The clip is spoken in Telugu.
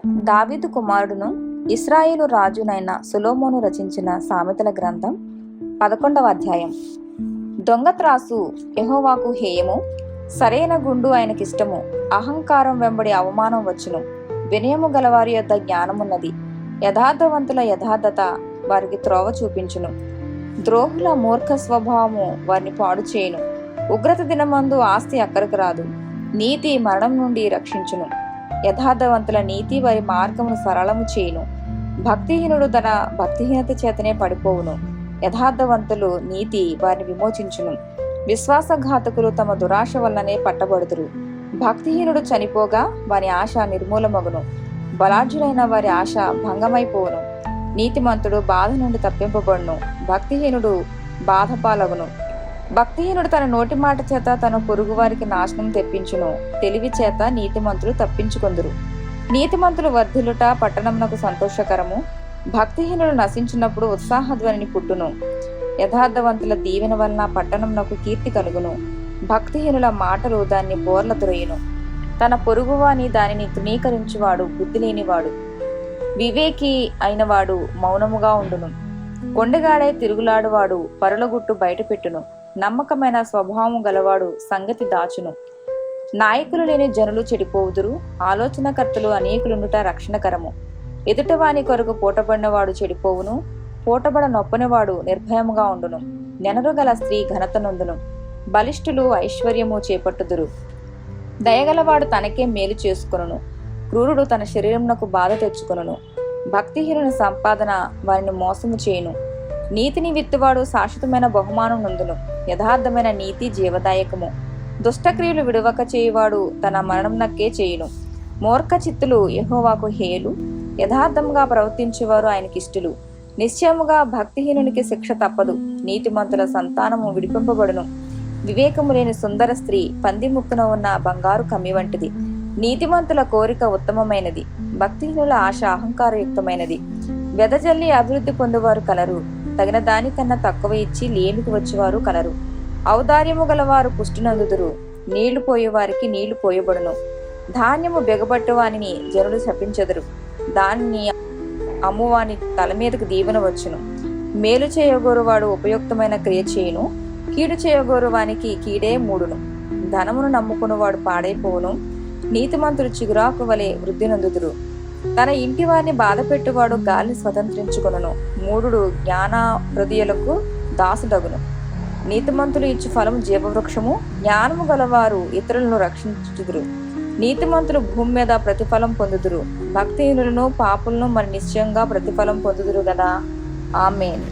దావీదు కుమారుడును ఇశ్రాయేలు రాజునైన సొలొమోను రచించిన సామెతల గ్రంథం 11వ అధ్యాయం. దొంగ త్రాసు యెహోవాకు హేయము, సరైన గుండు ఆయనకిష్టము. అహంకారం వెంబడి అవమానం వచ్చును. వినయము గలవారి యొద్ద జ్ఞానమున్నది. యథార్థవంతుల యథార్థత వారికి త్రోవ చూపించును. ద్రోహుల మూర్ఖ స్వభావము వారిని పాడు చేయును. ఉగ్రత దినమందు ఆస్తి అక్కరకు రాదు. నీతి మరణం నుండి రక్షించును. యథార్థవంతుల నీతి వారి మార్గమును సరళము చేయును. భక్తిహీనుడు తన భక్తిహీనత చేతనే పడిపోవును. యథార్థవంతులు నీతి వారిని విమోచించును. విశ్వాసఘాతకులు తమ దురాశ వల్లనే పట్టబడుదురు. భక్తిహీనుడు చనిపోగా వారి ఆశ నిర్మూలమగును. బలాఢ్యులైన వారి ఆశ భంగమైపోవును. నీతిమంతుడు బాధ నుండి తప్పింపబడును. భక్తిహీనుడు బాధపాలగును. భక్తిహీనుడు తన నోటి మాట చేత తన పొరుగు వారికి నాశనం తెప్పించును. తెలివి చేత నీతిమంతులు తప్పించుకొందురు. నీతిమంతులు వర్ధిల్లుట పట్టణమునకు సంతోషకరము. భక్తిహీనులు నశించినప్పుడు ఉత్సాహధ్వనిని పుట్టును. యథార్థవంతుల దీవెన వలన పట్టణమునకు కీర్తి కలుగును. భక్తిహీనుల మాటలు దాన్ని బోర్ల త్రొయ్యును. తన పొరుగువాని దానిని తృణీకరించువాడు బుద్ధి లేనివాడు. వివేకి అయినవాడు మౌనముగా ఉండును. కొండగాడై తిరుగులాడువాడు పరులగుట్టు బయటపెట్టును. నమ్మకమైన స్వభావము గలవాడు సంగతి దాచును. నాయకులు లేని జనులు చెడిపోవుదురు. ఆలోచనకర్తలు అనేకులుండుట రక్షణకరము. ఎదుటవాని కొరకు పూటబడినవాడు చెడిపోవును. పూటబడ నొప్పనివాడు నిర్భయముగా ఉండును. నెనరు గల స్త్రీ ఘనత నొందును. బలిష్ఠులు ఐశ్వర్యము చేపట్టుదురు. దయగలవాడు తనకే మేలు చేసుకొనును. క్రూరుడు తన శరీరమునకు బాధ తెచ్చుకొనును. భక్తిహీనుని సంపాదన వారిని మోసము చేయును. నీతిని విత్తువాడు శాశ్వతమైన బహుమానం నొందును. యథార్థమైన నీతి జీవదాయకము. దుష్టక్రియలు విడువక చేయువాడు తన మరణంనక్కే చేయును. మూర్ఖ చిత్తులు యెహోవాకు హేయులు. యథార్థంగా ప్రవర్తించేవారు ఆయనకిష్టులు. నిశ్చయముగా భక్తిహీనునికి శిక్ష తప్పదు. నీతిమంతుల సంతానము విడిపింపబడును. వివేకము లేని సుందర స్త్రీ పంది ముక్కున ఉన్న బంగారు కమ్మి వంటిది. నీతిమంతుల కోరిక ఉత్తమమైనది. భక్తిహీనుల ఆశ అహంకారయుక్తమైనది. వెదజల్లి అభివృద్ధి పొందువారు కలరు. తగిన దానికన్నా తక్కువ ఇచ్చి లేమికి వచ్చేవారు కలరు. ఔదార్యము గలవారు పుష్టినందుదురు. నీళ్లు పోయేవారికి నీళ్లు పోయబడును. ధాన్యము బెగబట్టు వానిని జనులు శపించెదరు. దానిని అమ్మువాని తల మీదకు దీవెన వచ్చును. మేలు చేయగోరువాడు ఉపయుక్తమైన క్రియ చేయును. కీడు చేయగోరు వానికి కీడే మూడును. ధనమును నమ్ముకునివాడు పాడైపోవును. నీతిమంతుడు చిగురాకు వలె వృద్ధి నందుదురు. తన ఇంటి వారిని బాధపెట్టువాడు గాలిని స్వతంత్రించుకొనును. మూఢుడు జ్ఞాన హృదయులకు దాసుడగును. నీతిమంతులు ఇచ్చు ఫలము జీవవృక్షము. జ్ఞానము గలవారు ఇతరులను రక్షించుదురు. నీతిమంతులు భూమి మీద ప్రతిఫలం పొందుదురు. భక్తిహీనులను పాపులను మరి నిశ్చయంగా ప్రతిఫలం పొందుదురు గదా. ఆమేన్.